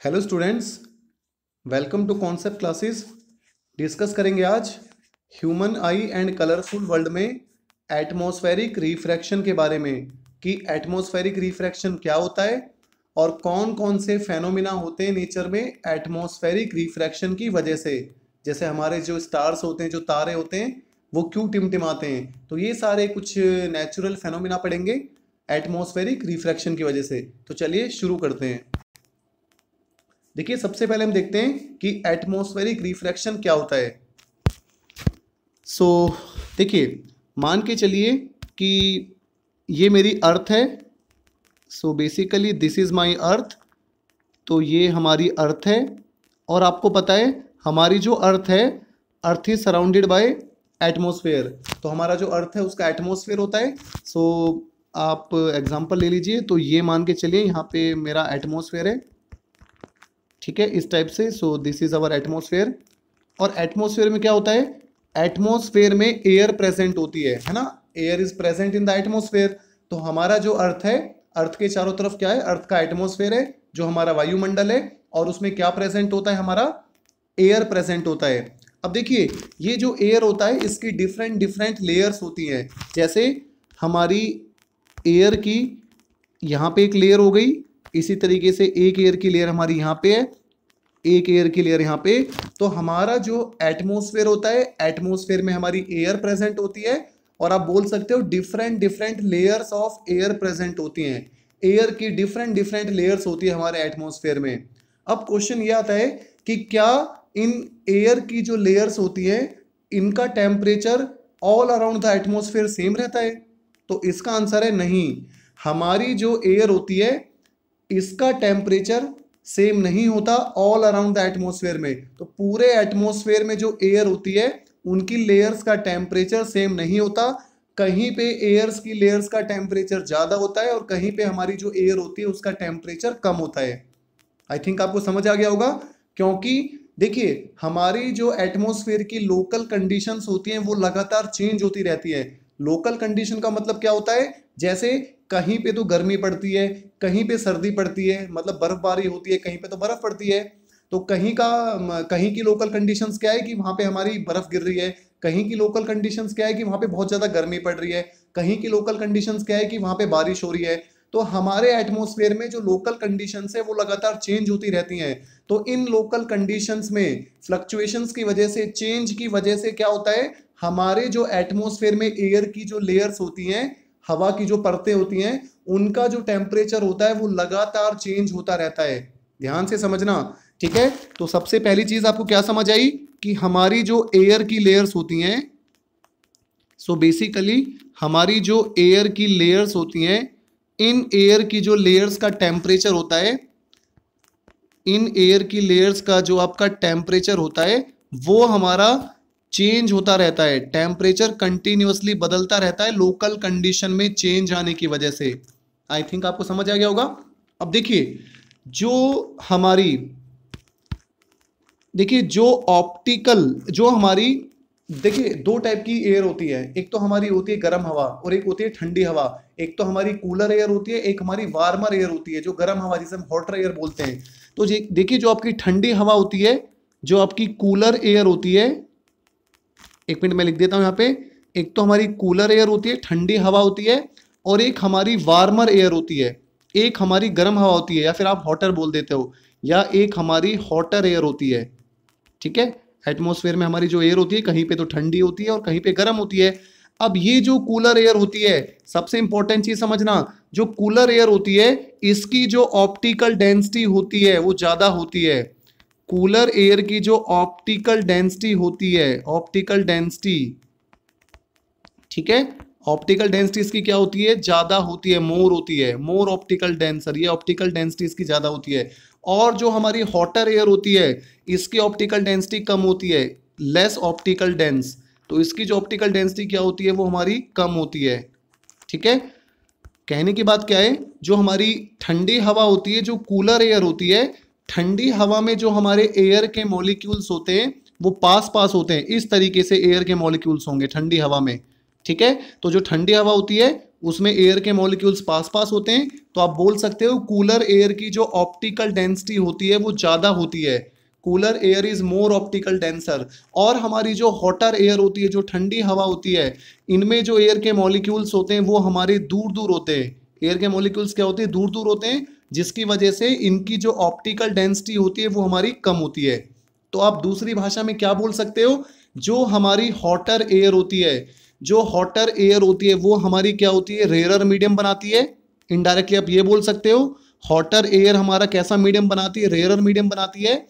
Hello students, welcome to concept classes. Discuss करेंगे आज human eye and colourful world में atmospheric refraction के बारे में कि एटमॉस्फेरिक रिफ्रैक्शन क्या होता है और कौन कौन से फेनोमेना होते हैं नेचर में एटमॉस्फेरिक रिफ्रैक्शन की वजह से। जैसे हमारे जो स्टार्स होते हैं, जो तारे होते हैं, वो क्यों टिमटिमाते हैं। तो ये सारे कुछ नेचुरल फेनोमेना पढ़ेंगे एटमॉस्फेरिक रिफ्रैक्शन की वजह से। तो चलिए शुरू करते हैं। देखिए, सबसे पहले हम देखते हैं कि एटमॉस्फेरिक रिफ्रैक्शन क्या होता है। देखिए, मान के चलिए कि ये मेरी अर्थ है। बेसिकली दिस इज माय अर्थ। तो ये हमारी अर्थ है और आपको पता है हमारी जो अर्थ है, earth is surrounded by atmosphere. तो हमारा जो अर्थ है उसका एटमॉस्फेयर होता है। आप एग्जांपल ले लीजिए। तो ये मान के चलिए यहाँ पे मेरा एटमॉस्फेयर है, ठीक है, इस टाइप से। This is our atmosphere. और एटमॉस्फेयर में क्या होता है? एटमॉस्फेयर में एयर प्रेजेंट होती है ना। Air is present in the atmosphere. तो हमारा जो अर्थ है, अर्थ के चारों तरफ क्या है? अर्थ का एटमॉस्फेयर है, जो हमारा वायुमंडल है, और उसमें क्या प्रेजेंट होता है? हमारा एयर प्रेजेंट होता है। अब देखिए, ये जो एयर होता है इसकी डिफरेंट डिफरेंट लेयर्स होती हैं। जैसे हमारी एयर की यहाँ पे एक लेयर हो गई, इसी तरीके से एक एयर की लेयर हमारी यहाँ पे है, एक एयर की लेयर यहाँ पे। तो हमारा जो एटमॉस्फेयर होता है, एटमॉस्फेयर में हमारी एयर प्रेजेंट होती है, और आप बोल सकते हो different different layers of air present होती हैं। एयर की डिफरेंट डिफरेंट लेयर्स होती है हमारे एटमॉस्फेयर में। अब क्वेश्चन ये आता है कि क्या इन एयर की जो लेयर्स होती है, इनका temperature all around the atmosphere same रहता है? तो इसका आंसर है नहीं। हमारी जो एयर होती है इसका टेम्परेचर सेम नहीं होता ऑल अराउंड द एटमॉस्फेयर में। तो पूरे एटमॉस्फेयर में जो एयर होती है उनकी लेयर्स का टेम्परेचर सेम नहीं होता। कहीं पे एयर्स की लेयर्स का टेम्परेचर ज़्यादा होता है और कहीं पे हमारी जो एयर होती है उसका टेम्परेचर कम होता है। आई थिंक आपको समझ आ गया होगा। क्योंकि देखिए, हमारी जो एटमॉस्फेयर की लोकल कंडीशंस होती हैं वो लगातार चेंज होती रहती है। लोकल कंडीशन का मतलब क्या होता है? जैसे कहीं पे तो गर्मी पड़ती है, कहीं पे सर्दी पड़ती है, मतलब बर्फबारी होती है, कहीं पे तो बर्फ पड़ती है। तो कहीं की लोकल कंडीशंस क्या है कि वहां पे हमारी बर्फ गिर रही है। कहीं की लोकल कंडीशंस क्या है कि वहां पे बहुत ज्यादा गर्मी पड़ रही है। कहीं की लोकल कंडीशंस क्या है कि वहां पे बारिश हो रही है। तो हमारे एटमॉस्फेयर में जो लोकल कंडीशंस है वो लगातार चेंज होती रहती हैं। तो इन लोकल कंडीशंस में फ्लक्चुएशंस की वजह से, चेंज की वजह से क्या होता है? हमारे जो एटमॉस्फेयर में एयर की जो लेयर्स होती हैं, हवा की जो परतें होती हैं, उनका जो टेम्परेचर होता है वो लगातार चेंज होता रहता है। ध्यान से समझना, ठीक है। तो सबसे पहली चीज आपको क्या समझ आई कि हमारी जो एयर की लेयर्स होती हैं, बेसिकली हमारी जो एयर की लेयर्स होती हैं, इन एयर की जो लेयर्स का टेम्परेचर होता है, इन एयर की लेयर्स का जो आपका टेम्परेचर होता है वो हमारा चेंज होता रहता है। टेम्परेचर कंटिन्यूअसली बदलता रहता है लोकल कंडीशन में चेंज आने की वजह से। आई थिंक आपको समझ आ गया होगा। अब देखिए, जो हमारी देखिए दो टाइप की एयर होती है। एक तो हमारी होती है गर्म हवा और एक होती है ठंडी हवा। एक तो हमारी कूलर एयर होती है, एक हमारी वार्मर एयर होती है, जो गर्म हवा जिसे हम हॉटर एयर बोलते हैं। तो देखिए, जो आपकी ठंडी हवा होती है, जो आपकी कूलर एयर होती है, एक मिनट में लिख देता हूं यहाँ पे। एक तो हमारी कूलर एयर होती है, ठंडी हवा होती है, और एक हमारी वार्मर एयर होती है। एक हमारी गर्म हवा होती है, या फिर आप हॉटर बोल देते हो, या एक हमारी हॉटर एयर होती है, ठीक है। एटमॉस्फेयर में हमारी जो एयर होती है कहीं पे तो ठंडी होती है और कहीं पे गर्म होती है। अब ये जो कूलर एयर होती है, सबसे इंपॉर्टेंट चीज समझना, जो कूलर एयर होती है इसकी जो ऑप्टिकल डेंसिटी होती है वो ज्यादा होती है। कूलर एयर की जो ऑप्टिकल डेंसिटी होती है, ऑप्टिकल डेंसिटी, ठीक है, ऑप्टिकल डेंसिटी इसकी क्या होती है? ज्यादा होती है, मोर होती है, मोर ऑप्टिकल डेंसर, ये ऑप्टिकल डेंसिटी इसकी ज्यादा होती है। और जो हमारी हॉटर एयर होती है इसकी ऑप्टिकल डेंसिटी कम होती है, लेस ऑप्टिकल डेंस। तो इसकी जो ऑप्टिकल डेंसिटी क्या होती है वो हमारी कम होती है, ठीक है। कहने की बात क्या है? जो हमारी ठंडी हवा होती है, जो कूलर एयर होती है, ठंडी हवा में जो हमारे एयर के मॉलिक्यूल्स होते हैं वो पास पास होते हैं। इस तरीके से एयर के मॉलिक्यूल्स होंगे ठंडी हवा में, ठीक है। तो जो ठंडी हवा होती है उसमें एयर के मॉलिक्यूल्स पास पास होते हैं, तो आप बोल सकते हो कूलर एयर की जो ऑप्टिकल डेंसिटी होती है वो ज़्यादा होती है। Cooler air is more optical denser. और हमारी जो हॉटर एयर होती है, जो ठंडी हवा होती है, इनमें जो एयर के मॉलिक्यूल्स होते हैं वो हमारे दूर दूर होते हैं। एयर के मॉलिक्यूल्स क्या होते हैं, दूर दूर होते हैं, जिसकी वजह से इनकी जो ऑप्टिकल डेंसिटी होती है वो हमारी कम होती है। तो आप दूसरी भाषा में क्या बोल सकते हो, जो हमारी हॉटर एयर होती है, जो हॉटर एयर होती है वो हमारी क्या होती है, रेयरर मीडियम बनाती है। इनडायरेक्टली आप ये बोल सकते हो हॉटर एयर हमारा कैसा मीडियम बनाती है, रेयरर मीडियम बनाती है।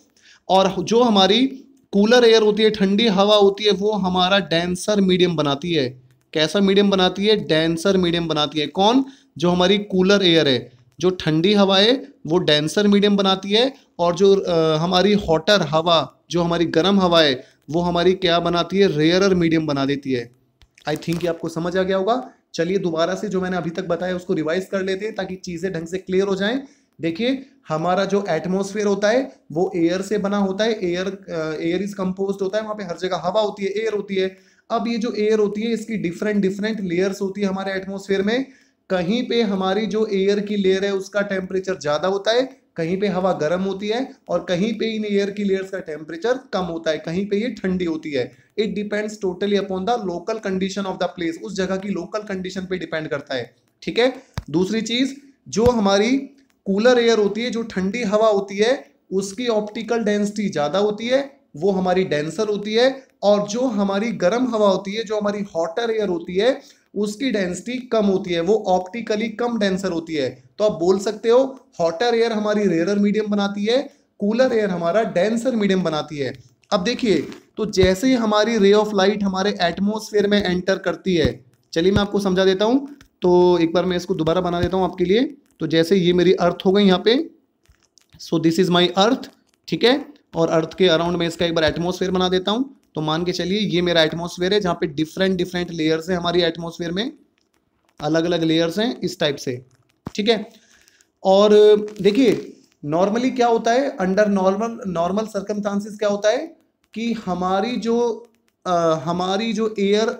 और जो हमारी कूलर एयर होती है, ठंडी हवा होती है, वो हमारा डेंसर मीडियम बनाती है। कैसा मीडियम बनाती है, डेंसर मीडियम बनाती है। कौन, जो हमारी कूलर एयर है, जो ठंडी हवा है वो डेंसर मीडियम बनाती है, और जो हमारी हॉटर हवा, जो हमारी गर्म हवा है, वो हमारी क्या बनाती है, रेयरर मीडियम बना देती है। आई थिंक ये आपको समझ आ गया होगा। चलिए दोबारा से जो मैंने अभी तक बताया उसको रिवाइज कर लेते हैं ताकि चीज़ें ढंग से क्लियर हो जाएं। देखिए, हमारा जो एटमॉस्फेयर होता है वो एयर से बना होता है। एयर इज कंपोज्ड होता है, वहाँ पे हर जगह हवा होती है, एयर होती है। अब ये जो एयर होती है इसकी डिफरेंट डिफरेंट लेयर्स होती है हमारे एटमॉस्फेयर में। कहीं पे हमारी जो एयर की लेयर है उसका टेम्परेचर ज़्यादा होता है, कहीं पे हवा गर्म होती है, और कहीं पे इन एयर की लेयर्स का टेम्परेचर कम होता है, कहीं पे ये ठंडी होती है। It depends totally upon the local condition of the place, उस जगह की लोकल कंडीशन पे डिपेंड करता है। ठीक है। दूसरी चीज, जो हमारी कूलर एयर होती है, जो ठंडी हवा होती है, उसकी ऑप्टिकल डेंसिटी ज्यादा होती है, वो हमारी डेंसर होती है। और जो हमारी गर्म हवा होती है, जो हमारी हॉटर एयर होती है, उसकी डेंसिटी कम होती है, वो ऑप्टिकली कम डेंसर होती है। तो आप बोल सकते हो हॉटर एयर हमारी रेयरर मीडियम बनाती है, कूलर एयर हमारा डेंसर मीडियम बनाती है। अब देखिए, तो जैसे ही हमारी रे ऑफ लाइट हमारे एटमॉस्फेयर में एंटर करती है, चलिए मैं आपको समझा देता हूं। तो एक बार मैं इसको दोबारा बना देता हूं आपके लिए। तो जैसे ये मेरी अर्थ हो गई यहाँ पे, सो दिस इज माई अर्थ, ठीक है। और अर्थ के अराउंड में इसका एक बार एटमॉस्फेयर बना देता हूं। तो मान के चलिए ये मेरा एटमॉस्फेयर है, जहाँ पे डिफरेंट डिफरेंट लेयर्स हैं हमारी एटमॉस्फेयर में, अलग अलग लेयर्स हैं इस टाइप से, ठीक है। और देखिए, नॉर्मली क्या होता है, अंडर नॉर्मल सर्कमस्टांसेस क्या होता है कि हमारी जो एयर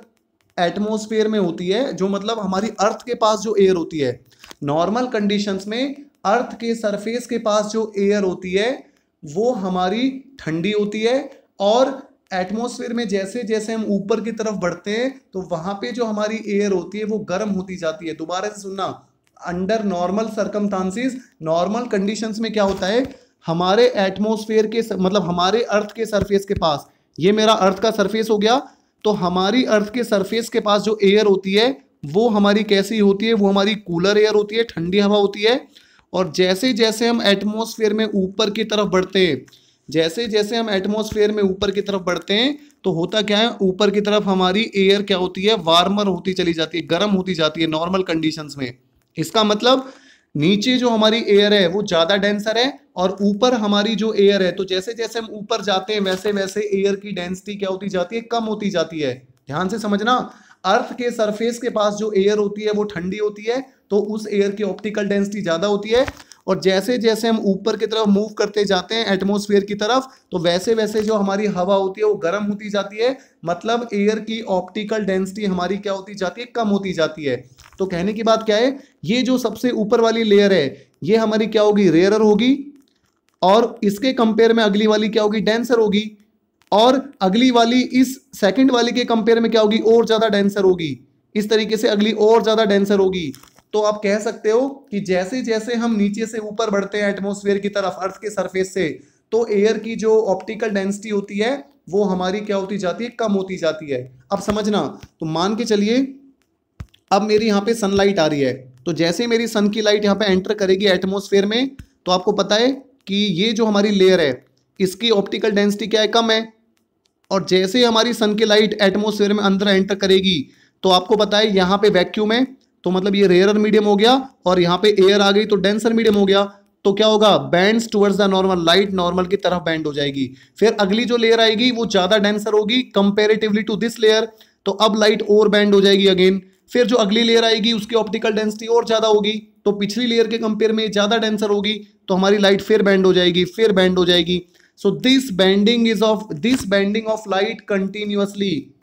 एटमॉस्फेयर में होती है, जो मतलब हमारी अर्थ के पास जो एयर होती है, नॉर्मल कंडीशंस में अर्थ के सरफेस के पास जो एयर होती है वो हमारी ठंडी होती है। और एटमॉस्फेयर में जैसे जैसे हम ऊपर की तरफ बढ़ते हैं तो वहां पे जो हमारी एयर होती है वो गर्म होती जाती है। दोबारा से सुनना, under normal circumstances, normal conditions में क्या होता है, हमारे एटमॉस्फेयर के मतलब हमारे अर्थ के सरफेस के पास, ये मेरा अर्थ का सरफेस हो गया, तो हमारी अर्थ के सरफेस के पास जो एयर होती है वो हमारी कैसी होती है, वो हमारी कूलर एयर होती है, ठंडी हवा होती है। और जैसे जैसे हम एटमॉस्फेयर में ऊपर की तरफ बढ़ते हैं, जैसे जैसे हम एटमॉस्फेयर में ऊपर की तरफ बढ़ते हैं तो होता क्या है, ऊपर की तरफ हमारी एयर क्या होती है, वार्मर होती चली जाती है, गर्म होती जाती है नॉर्मल कंडीशंस में। इसका मतलब नीचे जो हमारी एयर है वो ज़्यादा डेंसर है, और ऊपर हमारी जो एयर है, तो जैसे जैसे हम ऊपर जाते हैं वैसे वैसे एयर की डेंसिटी क्या होती जाती है, कम होती जाती है। ध्यान से समझना, अर्थ के सरफेस के पास जो एयर होती है वो ठंडी होती है, तो उस एयर की ऑप्टिकल डेंसिटी ज़्यादा होती है। और जैसे जैसे हम ऊपर की तरफ मूव करते जाते हैं एटमॉस्फेयर की तरफ, तो वैसे वैसे जो हमारी हवा होती है वो गर्म होती जाती है, मतलब एयर की ऑप्टिकल डेंसिटी हमारी क्या होती जाती है, कम होती जाती है। तो कहने की बात क्या है, ये जो सबसे ऊपर वाली लेयर है ये हमारी क्या होगी, रेयरर होगी, और इसके कंपेयर में अगली वाली क्या होगी, डेंसर होगी, और अगली वाली इस सेकंड वाली के कंपेयर में क्या होगी, और ज़्यादा डेंसर होगी। इस तरीके से अगली और ज़्यादा डेंसर होगी। तो आप कह सकते हो कि जैसे जैसे हम नीचे से ऊपर बढ़ते हैं एटमॉस्फेयर की तरफ अर्थ के सरफेस से, तो एयर की जो ऑप्टिकल डेंसिटी होती है वो हमारी क्या होती जाती है, कम होती जाती है। अब समझना, तो मान के चलिए अब मेरी यहाँ पे सनलाइट आ रही है, तो जैसे मेरी सन की लाइट यहाँ पे एंटर करेगी एटमॉस्फेयर में, तो आपको पता है कि ये जो हमारी लेयर है इसकी ऑप्टिकल डेंसिटी क्या है, कम है। और जैसे हमारी सन की लाइट एटमॉस्फेयर में अंदर एंटर करेगी तो आपको पता है यहाँ पे वैक्यूम है, तो मतलब ये रेयरर मीडियम हो गया, और यहाँ पे एयर आ गई तो डेंसर मीडियम हो गया। तो क्या होगा, bands towards the normal, light normal की तरफ बैंड हो जाएगी। फिर अगली जो लेयर आएगी वो ज्यादा डेंसर होगी कंपेरेटिवली टू दिस लेयर, तो अब लाइट और बैंड हो जाएगी अगेन। फिर जो अगली लेयर आएगी उसकी ऑप्टिकल डेंसिटी और ज्यादा होगी, तो पिछली लेयर के कंपेयर में ज्यादा डेंसर होगी, तो हमारी लाइट फिर बैंड हो जाएगी, फिर बैंड हो जाएगी। So this bending of light continuously,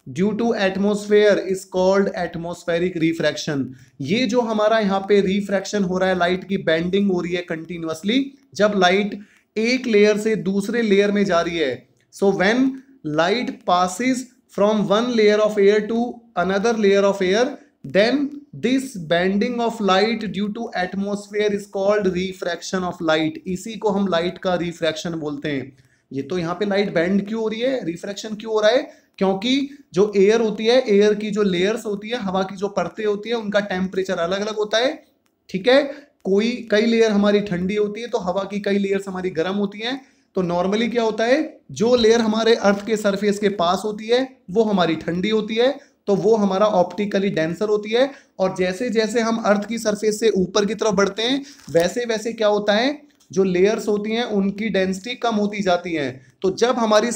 due to atmosphere is called atmospheric refraction. ये जो हमारा यहाँ पे रिफ्रैक्शन हो रहा है, लाइट की बेंडिंग हो रही है कंटिन्यूअसली, जब लाइट एक लेयर से दूसरे लेयर में जा रही है। So when light passes from one layer of air to another layer of air, then this bending of light due to atmosphere is called refraction of light. इसी को हम लाइट का रिफ्रैक्शन बोलते हैं। ये तो यहाँ पे लाइट बेंड क्यों हो रही है, रिफ्रैक्शन क्यों हो रहा है? क्योंकि जो एयर होती है, एयर की जो लेयर्स होती है, हवा की जो परतें होती है, उनका टेम्परेचर अलग अलग होता है। ठीक है, कई लेयर हमारी ठंडी होती है तो हवा की कई लेयर्स हमारी गर्म होती हैं। तो नॉर्मली क्या होता है, जो लेयर हमारे अर्थ के सरफेस के पास होती है वो हमारी ठंडी होती है, तो वो हमारा ऑप्टिकली डेंसर होती है। और जैसे जैसे हम अर्थ की सरफेस से ऊपर की तरफ बढ़ते हैं, वैसे वैसे क्या होता है, जो लेयर्स होती हैं उनकी डेंसिटी कम होती जाती है। तो जब हमारी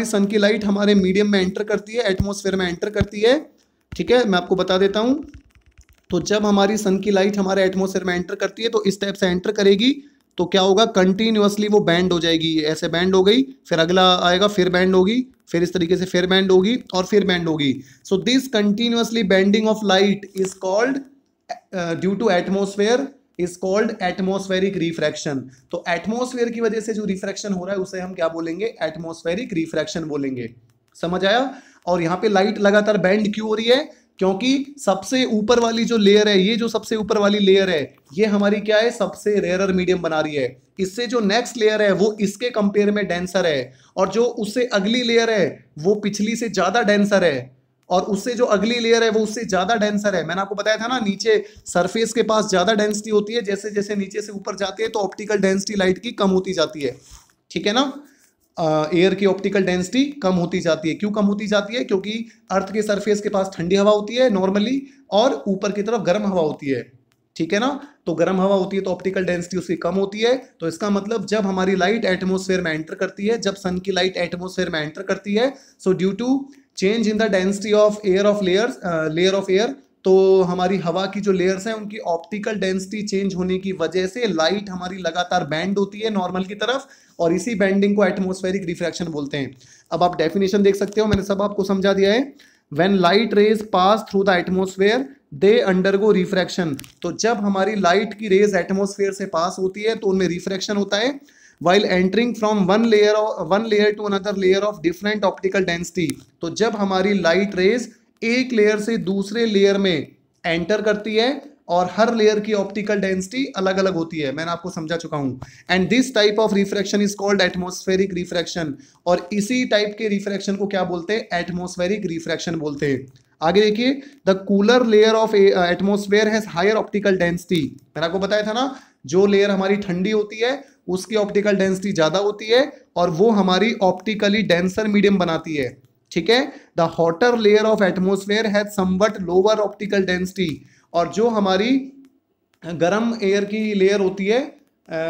सन की लाइट हमारे मीडियम में एंटर करती है, एटमॉस्फेयर में एंटर करती है, ठीक है, मैं आपको बता देता हूं। तो जब हमारी सन की लाइट हमारे एटमॉस्फेयर में एंटर करती है तो इस टाइप से एंटर करेगी, तो क्या होगा, कंटिन्यूअसली वो बैंड हो जाएगी। ऐसे बैंड हो गई, फिर अगला आएगा, फिर बैंड होगी, फिर इस तरीके से फिर बैंड होगी और फिर बैंड होगी। So this continuously bending of light is called due to atmosphere is called atmospheric refraction. तो एटमॉस्फेयर की वजह से जो रिफ्रैक्शन हो रहा है उसे हम क्या बोलेंगे, एटमॉस्फेरिक रिफ्रैक्शन बोलेंगे। समझ आया? और यहाँ पे लाइट लगातार बेंड क्यों हो रही है? क्योंकि सबसे ऊपर वाली जो लेयर है, ये जो सबसे ऊपर वाली लेयर है, ये हमारी क्या है, सबसे रेयरर मीडियम बना रही है। इससे जो नेक्स्ट लेयर है वो इसके कंपेयर में डेंसर है, और जो उससे अगली लेयर है वो पिछली से ज्यादा डेंसर है, और उससे जो अगली लेयर है वो उससे ज्यादा डेंसर है। मैंने आपको बताया था ना, नीचे सरफेस के पास ज्यादा डेंसिटी होती है, जैसे जैसे नीचे से ऊपर जाते हैं तो ऑप्टिकल डेंसिटी लाइट की कम होती जाती है। ठीक है ना, एयर की ऑप्टिकल डेंसिटी कम होती जाती है। क्यों कम होती जाती है? क्योंकि अर्थ के सरफेस के पास ठंडी हवा होती है नॉर्मली, और ऊपर की तरफ गर्म हवा होती है। ठीक है ना, तो गर्म हवा होती है तो ऑप्टिकल डेंसिटी उसकी कम होती है। तो इसका मतलब जब हमारी लाइट एटमॉस्फेयर में एंटर करती है, जब सन की लाइट एटमॉस्फेयर में एंटर करती है, so due to change in the density of air of layer of air, तो हमारी हवा की जो लेयर्स हैं उनकी ऑप्टिकल डेंसिटी चेंज होने की वजह से लाइट हमारी लगातार बैंड होती है नॉर्मल की तरफ, और इसी बैंडिंग को एटमॉस्फेरिक रिफ्रैक्शन बोलते हैं। अब आप डेफिनेशन देख सकते हो, मैंने सब आपको समझा दिया है। When light rays pass through the atmosphere they undergo refraction. तो जब हमारी लाइट की रेज एटमॉस्फेयर से पास होती है तो उनमें रिफ्रैक्शन होता है। while entering from one layer to another layer of different optical density, तो जब हमारी लाइट रेज एक लेयर से दूसरे लेयर में एंटर करती है और हर लेयर की ऑप्टिकल डेंसिटी अलग अलग होती है, मैंने आपको समझा चुका हूं। And this type of refraction is called atmospheric refraction, और इसी टाइप के रिफ्रैक्शन को क्या बोलते हैं, एटमॉस्फेरिक रिफ्रैक्शन बोलते हैं। आगे देखिए, the cooler layer of atmosphere has higher optical density. मैंने आपको बताया था ना, जो लेयर हमारी ठंडी होती है उसकी ऑप्टिकल डेंसिटी ज्यादा होती है, और वो हमारी ऑप्टिकली डेंसर मीडियम बनाती है। ठीक है, the hotter layer of atmosphere has somewhat lower optical density, और जो हमारी गर्म एयर की लेयर होती है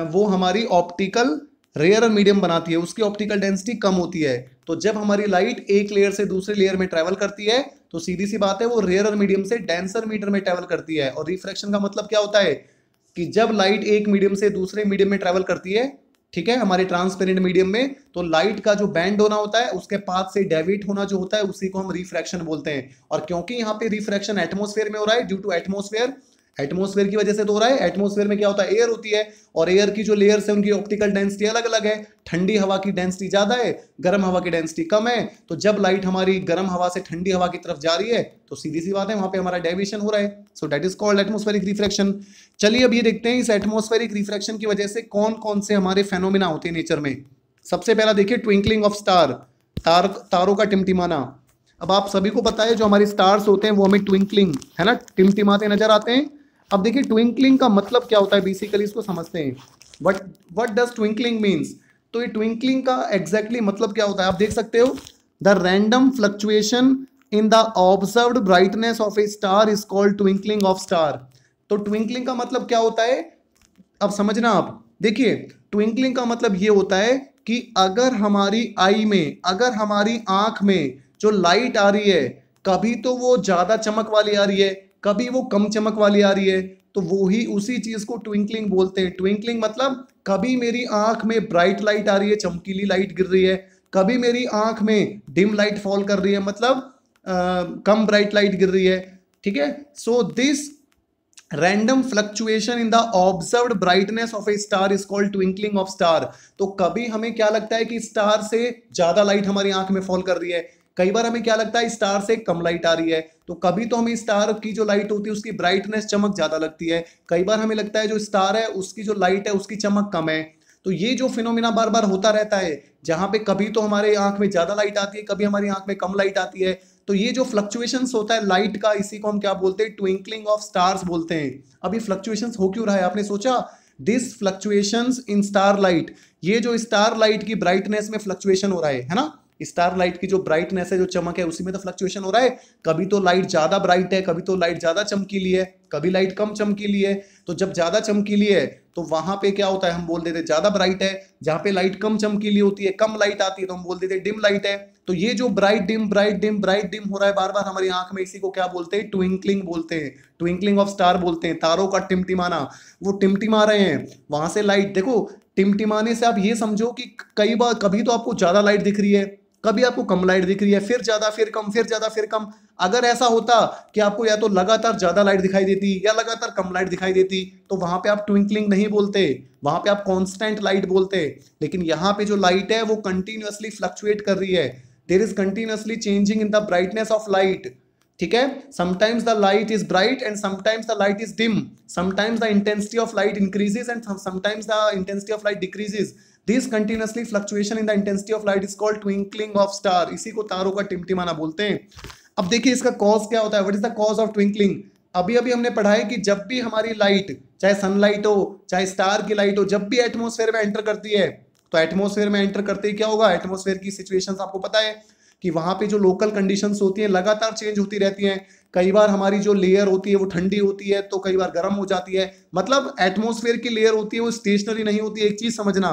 वो हमारी ऑप्टिकल रेयर मीडियम बनाती है, उसकी ऑप्टिकल डेंसिटी कम होती है। तो जब हमारी लाइट एक लेयर से दूसरे लेयर में ट्रेवल करती है तो सीधी सी बात है वो रेयर मीडियम से डेंसर मीडियम में ट्रेवल करती है। और रिफ्रैक्शन का मतलब क्या होता है कि जब लाइट एक मीडियम से दूसरे मीडियम में ट्रेवल करती है, ठीक है, हमारे ट्रांसपेरेंट मीडियम में, तो लाइट का जो बैंड होना होता है उसके पाथ से डेविएट होना जो होता है उसी को हम रिफ्रैक्शन बोलते हैं। और क्योंकि यहाँ पे रिफ्रैक्शन एटमॉस्फेयर में हो रहा है, ड्यू टू एटमॉस्फेयर की वजह से तो हो रहा है। एटमॉस्फेयर में क्या होता है, एयर होती है, और एयर की जो लेयर्स है उनकी ऑप्टिकल डेंसिटी अलग अलग है। ठंडी हवा की डेंसिटी ज्यादा है, गर्म हवा की डेंसिटी कम है। तो जब लाइट हमारी गर्म हवा से ठंडी हवा की तरफ जा रही है तो सीधी सी बात है वहां पे हमारा डेविएशन हो रहा है। So that is called atmospheric refraction. चलिए अब ये देखते हैं इस एटमॉस्फेरिक रिफ्रैक्शन की वजह से कौन कौन से हमारे फेनोमेना होते हैं नेचर में। सबसे पहला देखिए, ट्विंकलिंग ऑफ स्टार, तारों का टिमटिमाना। अब आप सभी को पता है जो हमारे स्टार्स होते हैं वो हमें ट्विंकलिंग, है ना, टिमटिमाते नजर आते हैं। अब देखिए ट्विंकलिंग का मतलब क्या होता है, बेसिकली इसको समझते हैं। What does twinkling means? तो ये ट्विंकलिंग का एग्जैक्टली मतलब क्या होता है आप देख सकते हो, the random fluctuation in the observed brightness of A star is called twinkling of star. तो ट्विंकलिंग का मतलब क्या होता है, अब समझना आप। देखिए ट्विंकलिंग का मतलब ये होता है कि अगर हमारी आई में, अगर हमारी आंख में जो लाइट आ रही है, कभी तो वो ज्यादा चमक वाली आ रही है, कभी वो कम चमक वाली आ रही है, तो वो ही उसी चीज को ट्विंकलिंग बोलते हैं। ट्विंकलिंग मतलब कभी मेरी आंख में ब्राइट लाइट आ रही है, चमकीली लाइट गिर रही है, कभी मेरी आंख में डिम लाइट फॉल कर रही है, मतलब कम ब्राइट लाइट गिर रही है, ठीक है। So this random fluctuation in the observed brightness of A star is called twinkling of star. तो कभी हमें क्या लगता है कि स्टार से ज्यादा लाइट हमारी आंख में फॉल कर रही है, कई बार हमें क्या लगता है स्टार से कम लाइट आ रही है, तो कभी तो हमें स्टार की जो लाइट होती है उसकी ब्राइटनेस चमक ज्यादा लगती है, कई बार हमें लगता है जो स्टार है उसकी जो लाइट है उसकी चमक कम है। तो ये जो फिनोमिना बार बार होता रहता है, जहां पे कभी तो हमारे आंख में ज्यादा लाइट आती है, कभी हमारी आंख में कम लाइट आती है, तो ये जो फ्लक्चुएशंस होता है लाइट का, इसी को हम क्या बोलते हैं, ट्विंकलिंग ऑफ स्टार्स बोलते हैं। अभी फ्लक्चुएशंस हो क्यों रहा है, आपने सोचा? This fluctuations in star light, ये जो स्टार लाइट की ब्राइटनेस में फ्लक्चुएशन हो रहा है ना, स्टार लाइट की जो ब्राइटनेस है, जो चमक है, उसी में तो फ्लक्चुएशन हो रहा है। कभी तो लाइट ज्यादा ब्राइट है, कभी तो लाइट ज्यादा चमकीली है, कभी लाइट कम चमकीली है। तो जब ज्यादा चमकीली है तो वहां पे क्या होता है, हम बोल देते ज्यादा ब्राइट है। जहां पे लाइट कम चमकीली होती है, कम लाइट आती है, तो हम बोल देते डिम लाइट है। तो ये जो bright dim bright dim bright dim हो रहा है बार बार हमारी आंख में, इसी को क्या बोलते हैं, ट्विंकलिंग बोलते हैं, ट्विंकलिंग ऑफ स्टार बोलते हैं। तारों का टिमटिमाना, वो टिमटिमा रहे हैं, वहां से लाइट देखो, टिमटिमाने से आप ये समझो कि कई बार कभी तो आपको ज्यादा लाइट दिख रही है, कभी आपको कम लाइट दिख रही है, फिर ज्यादा फिर कम, फिर ज्यादा फिर कम। अगर ऐसा होता कि आपको या तो लगातार ज्यादा लाइट दिखाई देती या लगातार कम लाइट दिखाई देती, तो वहां पे आप ट्विंकलिंग नहीं बोलते, वहां पे आप कांस्टेंट लाइट बोलते। लेकिन यहाँ पे जो लाइट है वो कंटिन्यूअसली फ्लक्चुएट कर रही है, there is continuously changing in the brightness of light, ठीक है। Sometimes the light is bright and sometimes the light is dim, sometimes the intensity of light increases and sometimes the intensity of light decreases. This continuously fluctuation in the intensity of light is called twinkling of star, इसी को तारों का टिमटिमाना बोलते हैं। अब देखिए इसका cause क्या होता है, what is the cause of twinkling. अभी अभी हमने पढ़ा है कि जब भी हमारी लाइट, चाहे सनलाइट हो चाहे स्टार की लाइट हो, जब भी एटमॉस्फेयर में एंटर करती है, तो एटमॉस्फेयर में एंटर करते ही क्या होगा, एटमॉस्फेयर की सिचुएशंस आपको पता है कि वहां पे जो लोकल कंडीशंस होती हैं लगातार चेंज होती रहती हैं। कई बार हमारी जो लेयर होती है वो ठंडी होती है, तो कई बार गर्म हो जाती है। मतलब एटमॉस्फेयर की लेयर होती है वो स्टेशनरी नहीं होती है। एक चीज समझना,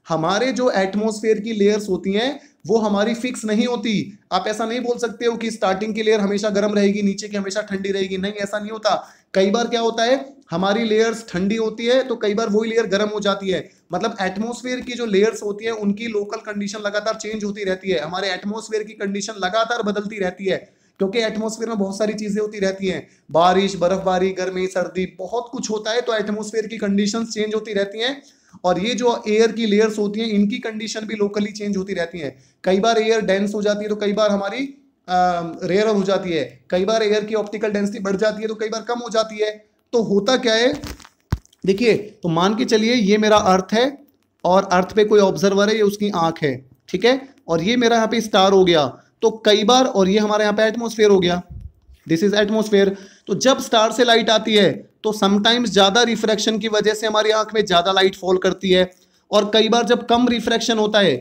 हमारे जो एटमॉस्फेयर की लेयर्स होती हैं वो हमारी फिक्स नहीं होती। आप ऐसा नहीं बोल सकते हो कि स्टार्टिंग की लेयर हमेशा गर्म रहेगी, नीचे की हमेशा ठंडी रहेगी, नहीं, ऐसा नहीं होता। कई बार क्या होता है, हमारी लेयर्स ठंडी होती है तो कई बार वही लेयर गर्म हो जाती है। मतलब एटमॉस्फेयर की जो लेयर्स होती है उनकी लोकल कंडीशन लगातार चेंज होती रहती है। हमारे एटमॉस्फेयर की कंडीशन लगातार बदलती रहती है, क्योंकि एटमॉस्फेयर में बहुत सारी चीजें होती रहती हैं, बारिश, बर्फबारी, गर्मी, सर्दी, बहुत कुछ होता है। तो एटमॉस्फेयर की कंडीशंस चेंज होती रहती हैं, और ये जो एयर की लेयर्स होती हैं इनकी कंडीशन भी लोकली चेंज होती रहती हैं। कई बार एयर डेंस हो जाती है तो कई बार हमारी रेयर हो जाती है, कई बार एयर की ऑप्टिकल डेंसिटी बढ़ जाती है तो कई बार कम हो जाती है। तो होता क्या है, देखिए, तो मान के चलिए ये मेरा अर्थ है और अर्थ पे कोई ऑब्जर्वर है, ये उसकी आंख है, ठीक है, और ये मेरा यहाँ पे स्टार हो गया। तो कई बार, और ये हमारे यहाँ पे एटमॉस्फेयर हो गया, दिस इज एटमॉस्फेयर। तो जब स्टार से लाइट आती है तो समटाइम्स ज्यादा रिफ्रैक्शन की वजह से हमारी आंख में ज्यादा लाइट फॉल करती है, और कई बार जब कम रिफ्रैक्शन होता है,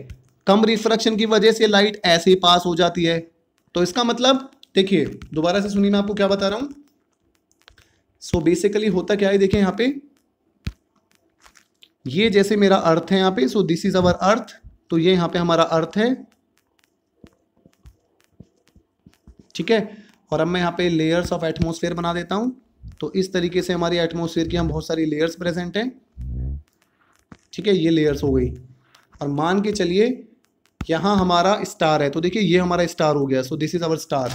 कम रिफ्रैक्शन की वजह से लाइट ऐसे ही पास हो जाती है। तो इसका मतलब देखिए, दोबारा से सुनिए, मैं आपको क्या बता रहा हूं। सो बेसिकली होता क्या है, देखिए यहाँ पे ये जैसे मेरा अर्थ है यहाँ पे, सो दिस इज अवर अर्थ, तो ये यहाँ पे हमारा अर्थ है, ठीक है। और अब मैं यहाँ पे लेयर्स ऑफ एटमॉस्फेयर बना देता हूँ। तो इस तरीके से हमारी एटमॉस्फेयर की हम बहुत सारी लेयर्स प्रेजेंट हैं, ठीक है, ये लेयर्स हो गई। और मान के चलिए यहाँ हमारा स्टार है, तो देखिए ये हमारा स्टार हो गया, so this is our star.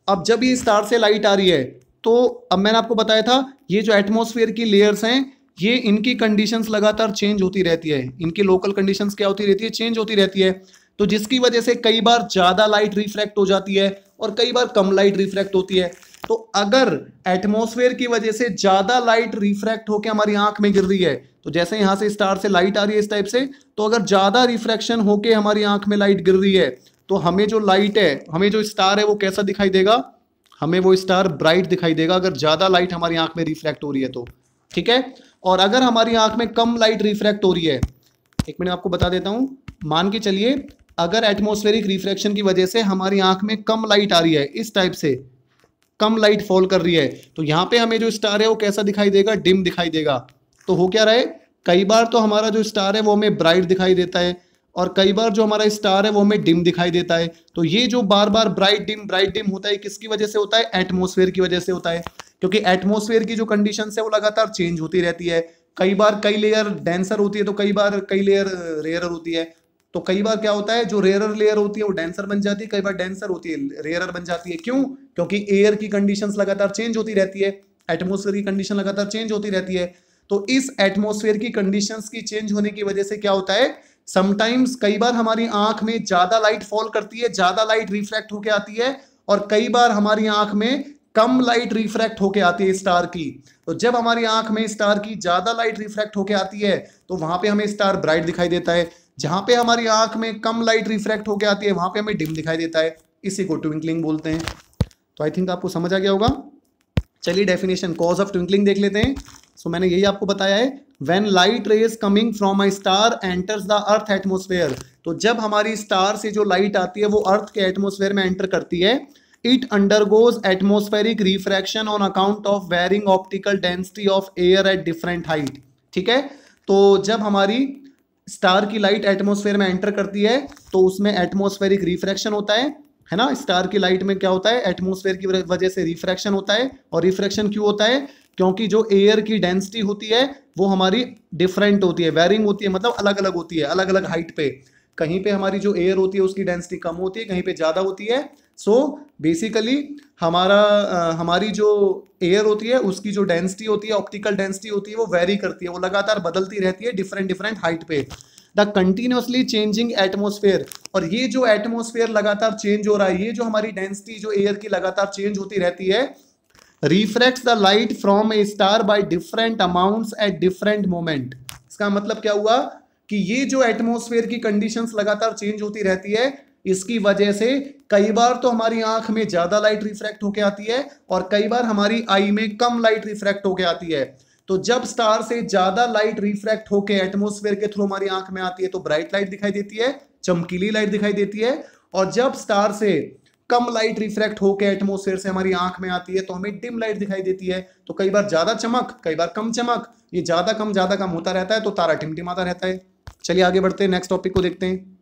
अब जब ये स्टार से लाइट आ रही है, तो अब मैंने आपको बताया था ये जो एटमॉस्फेयर की लेयर्स हैं, ये इनकी कंडीशंस लगातार चेंज होती रहती है, इनकी लोकल कंडीशंस क्या होती रहती है, चेंज होती रहती है। तो जिसकी वजह से कई बार ज्यादा लाइट रिफ्रैक्ट हो जाती है और कई बार कम लाइट रिफ्रैक्ट होती है। तो अगर एटमॉस्फेयर की वजह से ज्यादा लाइट रिफ्रैक्ट होकर हमारी आंख में गिर रही है, तो जैसे यहां से स्टार से लाइट आ रही है इस टाइप से, तो अगर ज्यादा रिफ्रैक्शन होके हमारी आंख में लाइट गिर रही है, तो हमें जो लाइट है, हमें जो स्टार है वो कैसा दिखाई देगा, हमें वो स्टार ब्राइट दिखाई देगा, अगर ज्यादा लाइट हमारी आंख में रिफ्रैक्ट हो रही है तो, ठीक है। और अगर हमारी आंख में कम लाइट रिफ्रैक्ट हो रही है, एक मिनट आपको बता देता हूं, मान के चलिए अगर एटमॉस्फेरिक रिफ्रैक्शन की वजह से हमारी आंख में कम लाइट आ रही है, इस टाइप से कम लाइट फॉल कर रही है, तो यहाँ पे हमें जो स्टार है वो कैसा दिखाई देगा, डिम दिखाई देगा। तो हो क्या रहा है, कई बार तो हमारा जो स्टार है वो हमें ब्राइट दिखाई देता है, और कई बार जो हमारा स्टार है वो हमें डिम दिखाई देता है। तो ये जो बार बार ब्राइट डिम होता है, किसकी वजह से होता है, एटमॉस्फेयर की वजह से होता है, क्योंकि एटमॉस्फेयर की जो कंडीशंस है वो लगातार चेंज होती रहती है। कई बार कई लेयर डेंसर होती है तो कई बार कई लेयर रेयर होती है। तो कई बार क्या होता है, जो रेयरर लेयर होती है वो डेंसर बन जाती है, कई बार डेंसर होती है रेयरर बन जाती है। क्यों? क्योंकि एयर की कंडीशंस लगातार चेंज होती रहती है, एटमॉस्फेयर की कंडीशन लगातार चेंज होती रहती है। तो इस एटमॉस्फेयर की कंडीशंस की चेंज होने की वजह से क्या होता है, समटाइम्स कई बार हमारी आंख में ज्यादा लाइट फॉल करती है, ज्यादा लाइट रिफ्रैक्ट होकर आती है, और कई बार हमारी आंख में कम लाइट रिफ्रैक्ट होके आती है स्टार की। तो जब हमारी आंख में स्टार की ज्यादा लाइट रिफ्रैक्ट होके आती है तो वहां पे हमें स्टार ब्राइट दिखाई देता है, जहां पे हमारी आंख में कम लाइट रिफ्रैक्ट होके आती है वहां पे हमें डिम दिखाई देता है। इसी को ट्विंकलिंग बोलते हैं। तो आई थिंक आपको समझ आ गया होगा। चलिए डेफिनेशन कॉज ऑफ ट्विंकलिंग देख लेते हैं। सो मैंने यही आपको बताया है, when light rays coming from a star enters the earth atmosphere. तो जब हमारी स्टार से जो लाइट आती है वो अर्थ के एटमोस्फेयर में एंटर करती है, it undergoes atmospheric refraction on account of varying optical density of air at different height। ठीक है, तो जब हमारी स्टार की लाइट एटमॉस्फेयर में एंटर करती है तो उसमें एटमॉस्फेरिक रिफ्रैक्शन होता है ना। स्टार की लाइट में क्या होता है, एटमॉस्फेयर की वजह से रिफ्रैक्शन होता है। और रिफ्रैक्शन क्यों होता है? क्योंकि जो एयर की डेंसिटी होती है वो हमारी डिफरेंट होती है, वेरिंग होती है, मतलब अलग अलग होती है, अलग अलग हाइट पे। कहीं पे हमारी जो एयर होती है उसकी डेंसिटी कम होती है, कहीं पे ज़्यादा होती है। सो बेसिकली हमारी जो एयर होती है उसकी जो डेंसिटी होती है, ऑप्टिकल डेंसिटी होती है, वो वेरी करती है, वो लगातार बदलती रहती है डिफरेंट डिफरेंट हाइट पे। द कंटिन्यूसली चेंजिंग एटमोस्फेयर, और ये जो एटमोस्फेयर लगातार चेंज हो रहा है, ये जो हमारी डेंसिटी जो एयर की लगातार चेंज होती रहती है, refracts the light from A star by different amounts at different moment. इसका मतलब क्या हुआ कि ये जो एटमॉस्फेयर की कंडीशंस लगातार चेंज होती रहती है, इसकी वजह से कई बार तो हमारी आंख में ज्यादा लाइट रिफ्रैक्ट होके आती है और कई बार हमारी आई में कम लाइट रिफ्रैक्ट होके आती है। तो जब स्टार से ज्यादा लाइट रिफ्रैक्ट होके एटमॉस्फेयर के थ्रू हमारी आंख में आती है तो ब्राइट लाइट दिखाई देती है, चमकीली लाइट दिखाई देती है। और जब स्टार से कम लाइट रिफ्रैक्ट होके एटमॉस्फेयर से हमारी आंख में आती है तो हमें डिम लाइट दिखाई देती है। तो कई बार ज्यादा चमक, कई बार कम चमक, ये ज्यादा कम होता रहता है, तो तारा टिमटिमाता रहता है। चलिए आगे बढ़ते हैं, नेक्स्ट टॉपिक को देखते हैं।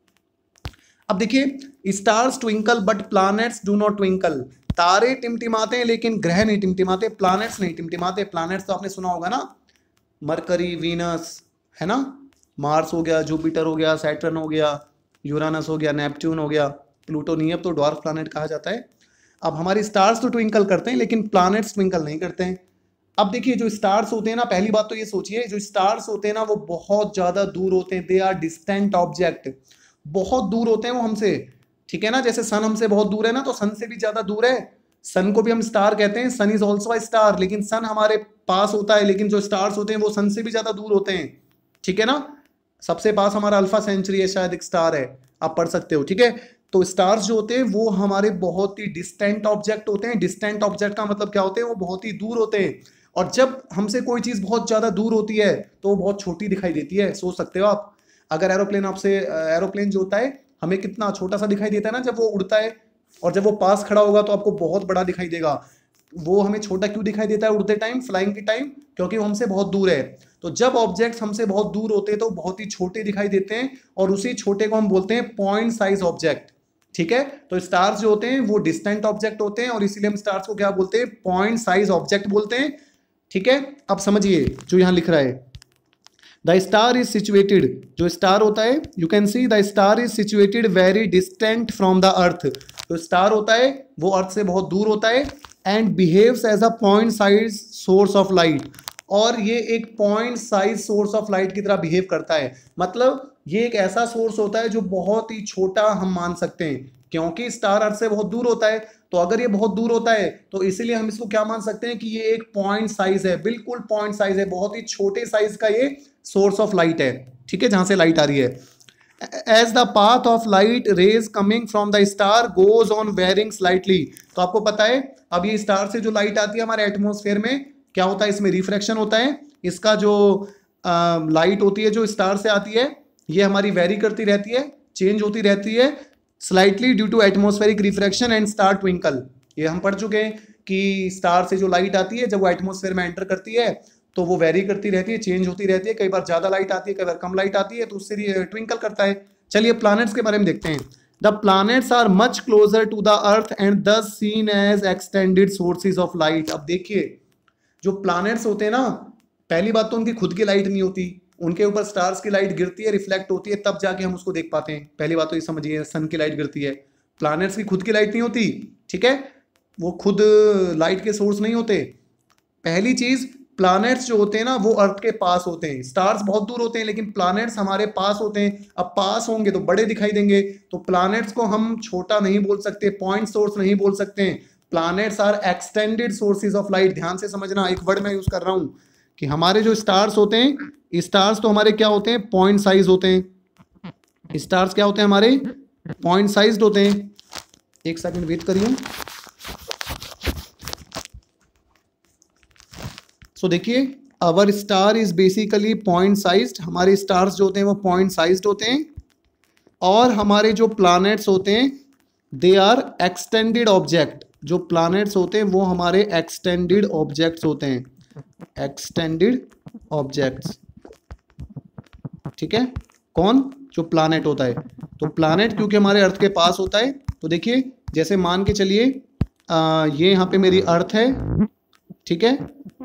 अब देखिए, stars twinkle but planets do not twinkle. तारे टिमटिमाते हैं लेकिन ग्रह नहीं टिमटिमाते, प्लैनेट्स नहीं टिमटिमाते। प्लैनेट्स तो आपने सुना होगा ना, मरकरी, वीनस, है ना, मार्स हो गया, जुपिटर हो गया, सैटर्न हो गया, यूरानस हो गया, नेपच्यून हो गया, प्लूटो नहीं, अब तो ड्वार्फ प्लैनेट कहा जाता है। अब हमारी स्टार्स तो ट्विंकल करते हैं लेकिन प्लैनेट्स ट्विंकल नहीं करते हैं। अब देखिए, जो स्टार्स होते हैं ना, पहली बात तो ये सोचिए, जो स्टार्स होते हैं ना वो बहुत ज्यादा दूर होते हैं, दे आर डिस्टेंट ऑब्जेक्ट, बहुत दूर होते हैं वो हमसे। ठीक है ना, जैसे सन हमसे बहुत दूर है ना, तो सन से भी ज्यादा दूर है। सन को भी हम स्टार कहते हैं, सन इज ऑल्सो अ स्टार, लेकिन सन हमारे पास होता है, लेकिन जो स्टार्स होते हैं वो सन से भी ज्यादा दूर होते हैं। ठीक है ना, सबसे पास हमारा अल्फा सेंचुरी है, शायद एक स्टार है, आप पढ़ सकते हो। ठीक है, तो स्टार्स जो होते हैं वो हमारे बहुत ही डिस्टेंट ऑब्जेक्ट होते हैं। डिस्टेंट ऑब्जेक्ट का मतलब क्या होते हैं, वो बहुत ही दूर होते हैं। और जब हमसे कोई चीज बहुत ज्यादा दूर होती है तो वो बहुत छोटी दिखाई देती है। सोच सकते हो आप, अगर एरोप्लेन जो होता है हमें कितना छोटा सा दिखाई देता है ना जब वो उड़ता है, और जब वो पास खड़ा होगा तो आपको बहुत बड़ा दिखाई देगा। वो हमें छोटा क्यों दिखाई देता है उड़ते टाइम, फ्लाइंग के टाइम? क्योंकि वो हमसे बहुत दूर है। तो जब ऑब्जेक्ट्स हमसे बहुत दूर होते हैं तो बहुत ही छोटे दिखाई देते हैं, और उसी छोटे को हम बोलते हैं पॉइंट साइज ऑब्जेक्ट। ठीक है, तो स्टार्स जो होते हैं वो डिस्टेंट ऑब्जेक्ट होते हैं, और इसीलिए हम स्टार्स को क्या बोलते हैं, पॉइंट साइज ऑब्जेक्ट बोलते हैं। ठीक है, अब समझिए जो यहां लिख रहा है, द स्टार इज सिचुएटेड, जो स्टार होता है, you can see the star is situated very distant from the earth. जो स्टार होता है वो अर्थ से बहुत दूर होता है, and behaves as a point size source of light, और ये एक point size source of light की तरह बिहेव करता है। मतलब ये एक ऐसा सोर्स होता है जो बहुत ही छोटा हम मान सकते हैं, क्योंकि स्टार अर्थ से बहुत दूर होता है। तो अगर ये बहुत दूर होता है तो इसीलिए हम इसको क्या मान सकते हैं कि ये एक पॉइंट साइज है, बिल्कुल पॉइंट साइज है, बहुत ही छोटे साइज का ये सोर्स ऑफ लाइट है। ठीक है, जहां से लाइट आ रही है। As the path of light rays coming from the star goes on varying slightly. तो आपको पता है, अब ये स्टार से जो लाइट आती है हमारे एटमॉस्फेयर में, क्या होता है, इसमें रिफ्रैक्शन होता है। इसका जो लाइट होती है जो स्टार से आती है, ये हमारी वेरी करती रहती है, चेंज होती रहती है slightly due to atmospheric refraction and star twinkle. ये हम पढ़ चुके हैं कि स्टार से जो लाइट आती है जब वो एटमॉस्फेयर में एंटर करती है तो वो वेरी करती रहती है, चेंज होती रहती है, कई बार ज्यादा लाइट आती है, कई बार कम लाइट आती है, तो उससे ट्विंकल करता है। चलिए प्लैनेट्स के बारे में देखते हैं। The planets are much closer to the earth and thus seen as extended sources of light. अब देखिए, जो प्लैनेट्स होते हैं ना, पहली बात तो उनकी खुद की लाइट नहीं होती, उनके ऊपर स्टार्स की लाइट गिरती है, रिफ्लेक्ट होती है, तब जाके हम उसको देख पाते हैं। पहली बात तो ये समझिए, सन की लाइट गिरती है, प्लैनेट्स की खुद की लाइट नहीं होती, ठीक है, वो खुद लाइट के सोर्स नहीं होते। पहली चीज, प्लैनेट्स जो होते हैं ना वो अर्थ के पास होते हैं, स्टार्स बहुत दूर होते हैं लेकिन प्लैनेट्स हमारे पास होते हैं। अब पास होंगे तो बड़े दिखाई देंगे, तो प्लैनेट्स को हम छोटा नहीं बोल सकते, पॉइंट सोर्स नहीं बोल सकते हैं। Planets are extended sources of light. ध्यान से समझना, एक वर्ड मैं यूज कर रहा हूं कि हमारे जो स्टार्स होते हैं, स्टार्स तो हमारे क्या होते हैं, पॉइंट साइज होते हैं। स्टार्स क्या होते हैं हमारे, पॉइंट साइज्ड होते हैं। एक सेकंड वेट करिए। सो देखिए, our star is basically point sized. हमारे स्टार्स जो होते हैं वो पॉइंट साइज्ड होते हैं, और हमारे जो प्लैनेट्स होते हैं दे आर एक्सटेंडेड ऑब्जेक्ट। जो प्लैनेट्स होते हैं वो हमारे एक्सटेंडेड ऑब्जेक्ट्स होते हैं, एक्सटेंडेड ऑब्जेक्ट्स, ठीक है। कौन, जो प्लैनेट होता है। तो प्लैनेट क्योंकि हमारे अर्थ के पास होता है, तो देखिए जैसे मान के चलिए ये यहाँ पे मेरी अर्थ है, ठीक है,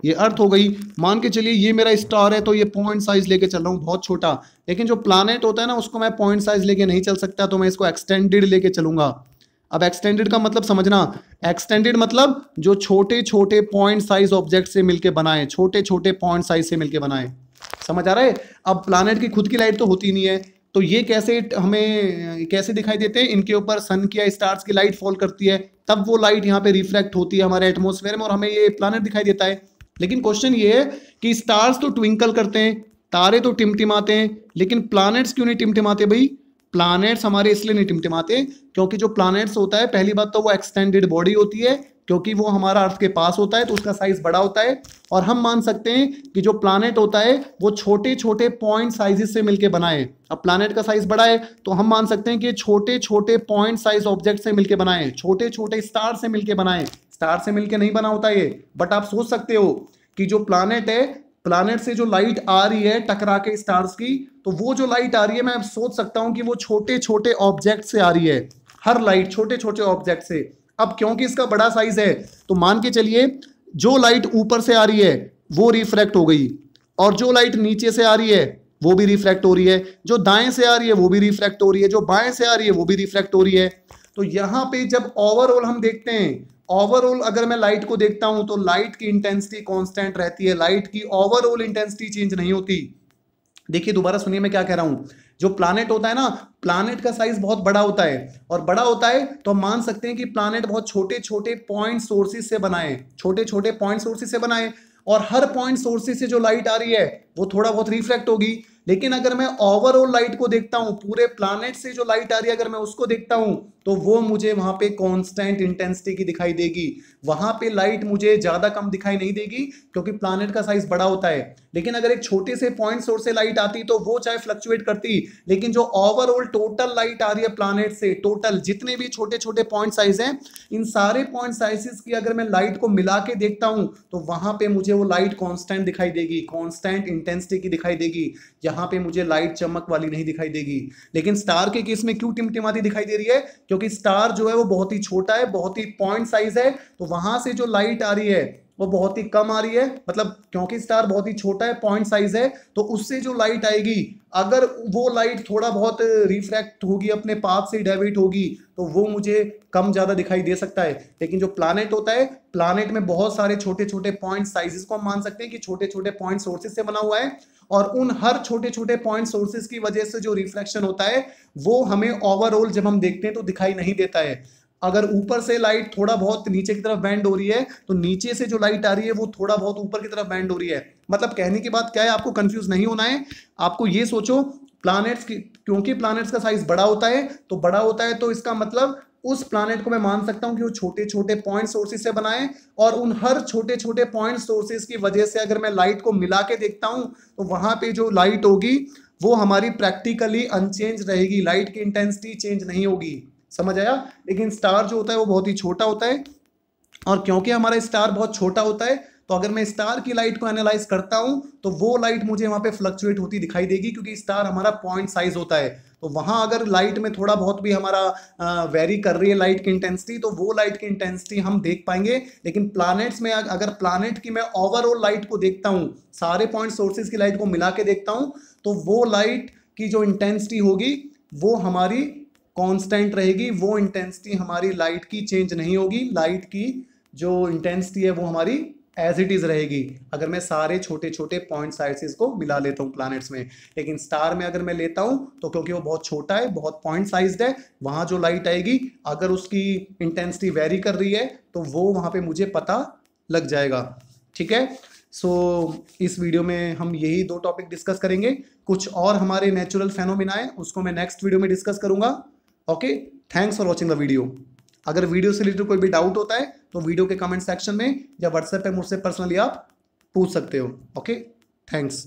ये अर्थ हो गई। मान के चलिए ये मेरा स्टार है, तो ये पॉइंट साइज लेके चल रहा हूँ, बहुत छोटा। लेकिन जो प्लैनेट होता है ना उसको मैं पॉइंट साइज लेके नहीं चल सकता, तो मैं इसको एक्सटेंडेड लेके चलूंगा। अब एक्सटेंडेड का मतलब समझना, एक्सटेंडेड मतलब जो छोटे छोटे पॉइंट साइज ऑब्जेक्ट से मिलके बनाए, छोटे छोटे पॉइंट साइज से मिलके बनाए। समझ आ रहा है। अब प्लैनेट की खुद की लाइट तो होती नहीं है, तो ये कैसे हमें कैसे दिखाई देते हैं, इनके ऊपर सन की या स्टार्स की लाइट फॉल करती है, तब वो लाइट यहाँ पे रिफ्लेक्ट होती है हमारे एटमॉस्फेयर में और हमें ये प्लैनेट दिखाई देता है। लेकिन क्वेश्चन ये है कि स्टार्स तो ट्विंकल करते हैं, तारे तो टिमटिमाते हैं, लेकिन प्लैनेट्स क्यों नहीं टिमटिमाते भाई। प्लैनेट्स हमारे इसलिए नहीं टिमटिमाते क्योंकि जो प्लैनेट्स होता है, पहली बात तो वो एक्सटेंडेड बॉडी होती है, क्योंकि वो हमारा अर्थ के पास होता है तो उसका साइज बड़ा होता है। और हम मान सकते हैं कि जो प्लैनेट होता है वो छोटे छोटे पॉइंट साइजेस से मिलके बना है। अब प्लैनेट का साइज बड़ा है तो हम मान सकते हैं कि छोटे छोटे पॉइंट साइज ऑब्जेक्ट से मिलके बनाए, छोटे छोटे स्टार से मिलके बनाए। स्टार से मिलके नहीं बना होता ये, बट आप सोच सकते हो कि जो प्लैनेट है, प्लैनेट से जो लाइट आ रही है टकरा के स्टार्स की, तो वो जो लाइट आ रही है मैं सोच सकता हूं कि वो छोटे छोटे ऑब्जेक्ट से आ रही है, हर लाइट छोटे छोटे ऑब्जेक्ट से। अब क्योंकि इसका बड़ा साइज है तो मान के चलिए जो लाइट ऊपर से आ रही है वो रिफ्रैक्ट हो गई, और जो लाइट नीचे से आ रही है वो भी रिफ्रैक्ट हो रही है, जो दाएं से आ रही है वो भी रिफ्रैक्ट हो रही है, जो बाएं से आ रही है वो भी रिफ्रैक्ट हो रही है। तो यहां पे जब ओवरऑल हम देखते हैं, ओवरऑल अगर मैं लाइट को देखता हूं तो लाइट की इंटेंसिटी कांस्टेंट रहती है, लाइट की ओवरऑल इंटेंसिटी चेंज नहीं होती। देखिए दोबारा सुनिए मैं क्या कह रहा हूं। जो प्लैनेट होता है ना, प्लैनेट का साइज बहुत बड़ा होता है, और बड़ा होता है तो हम मान सकते हैं कि प्लैनेट बहुत छोटे छोटे पॉइंट सोर्सेज से बनाए, छोटे छोटे पॉइंट सोर्सेज से बनाए, और हर पॉइंट सोर्सेज से जो लाइट आ रही है वो थोड़ा बहुत रिफ्लेक्ट होगी। लेकिन अगर मैं ओवरऑल लाइट को देखता हूं, पूरे प्लैनेट से जो लाइट आ रही है अगर मैं उसको देखता हूं, तो वो मुझे वहां पे कांस्टेंट इंटेंसिटी की दिखाई देगी। वहां पे लाइट मुझे ज्यादा कम दिखाई नहीं देगी क्योंकि प्लैनेट का साइज बड़ा होता है। लेकिन अगर एक छोटे से पॉइंट सोर्स से लाइट आती तो वो चाहे फ्लक्चुएट करती, लेकिन जो ओवरऑल टोटल लाइट आ रही है प्लैनेट से, टोटल जितने भी छोटे छोटे पॉइंट साइज हैं, इन सारे पॉइंट साइजेस की अगर मैं लाइट को मिला के देखता हूं तो वहां पे मुझे वो लाइट कांस्टेंट दिखाई देगी, कांस्टेंट इंटेंसिटी की दिखाई देगी। यहाँ पे मुझे लाइट चमक वाली नहीं दिखाई देगी। लेकिन स्टार के केस में क्यों टिमटिमाती दिखाई दे रही है, क्योंकि स्टार जो है वो बहुत ही छोटा है, बहुत ही पॉइंट साइज है, तो वहां से जो लाइट आ रही है वो बहुत ही कम आ रही है। मतलब क्योंकि स्टार बहुत ही छोटा है, पॉइंट साइज है, तो उससे जो लाइट आएगी, अगर वो लाइट थोड़ा बहुत रिफ्रैक्ट होगी, अपने पाथ से डेविएट होगी, तो वो मुझे कम ज्यादा दिखाई दे सकता है। लेकिन जो प्लैनेट होता है, प्लैनेट में बहुत सारे छोटे छोटे पॉइंट साइजेस को हम मान सकते हैं कि छोटे छोटे पॉइंट सोर्सेज से बना हुआ है, और उन हर छोटे छोटे पॉइंट सोर्सेज की वजह से जो रिफ्लेक्शन होता है वो हमें ओवरऑल जब हम देखते हैं तो दिखाई नहीं देता है। अगर ऊपर से लाइट थोड़ा बहुत नीचे की तरफ बेंड हो रही है तो नीचे से जो लाइट आ रही है वो थोड़ा बहुत ऊपर की तरफ बेंड हो रही है। मतलब कहने की बात क्या है, आपको कंफ्यूज नहीं होना है। आपको ये सोचो, प्लैनेट्स की, क्योंकि प्लैनेट्स का साइज बड़ा होता है, तो बड़ा होता है तो इसका मतलब उस प्लैनेट को मैं मान सकता हूं कि वो छोटे छोटे पॉइंट सोर्सेज से बनाए, और उन हर छोटे छोटे पॉइंट सोर्सेज की वजह से अगर मैं लाइट को मिला के देखता हूं तो वहां पे जो लाइट होगी वो हमारी प्रैक्टिकली अनचेंज रहेगी, लाइट की इंटेंसिटी चेंज नहीं होगी। समझ आया। लेकिन स्टार जो होता है वो बहुत ही छोटा होता है, और क्योंकि हमारा स्टार बहुत छोटा होता है तो अगर मैं स्टार की लाइट को एनालाइज करता हूं तो वो लाइट मुझे वहां पे फ्लक्चुएट होती दिखाई देगी, क्योंकि स्टार हमारा पॉइंट साइज होता है। तो वहाँ अगर लाइट में थोड़ा बहुत भी हमारा वेरी कर रही है लाइट की इंटेंसिटी, तो वो लाइट की इंटेंसिटी हम देख पाएंगे। लेकिन प्लैनेट्स में अगर प्लैनेट की मैं ओवरऑल लाइट को देखता हूँ, सारे पॉइंट सोर्सेज की लाइट को मिला के देखता हूँ, तो वो लाइट की जो इंटेंसिटी होगी वो हमारी कांस्टेंट रहेगी। वो इंटेंसिटी हमारी लाइट की चेंज नहीं होगी। लाइट की जो इंटेंसिटी है वो हमारी एज इट इज रहेगी अगर मैं सारे छोटे छोटे पॉइंट साइजेस को मिला लेता हूँ प्लैनेट्स में। लेकिन स्टार में अगर मैं लेता हूँ तो क्योंकि वो बहुत छोटा है, बहुत पॉइंट साइज्ड है, वहाँ जो लाइट आएगी अगर उसकी इंटेंसिटी वेरी कर रही है तो वो वहाँ पे मुझे पता लग जाएगा। ठीक है, सो इस वीडियो में हम यही 2 टॉपिक डिस्कस करेंगे। कुछ और हमारे नेचुरल फेनोमेना है उसको मैं नेक्स्ट वीडियो में डिस्कस करूंगा। Okay, thanks for watching the video. अगर वीडियो से रिलेटेड कोई भी डाउट होता है तो वीडियो के कमेंट सेक्शन में या व्हाट्सएप पे मुझसे पर्सनली आप पूछ सकते हो। Okay, thanks.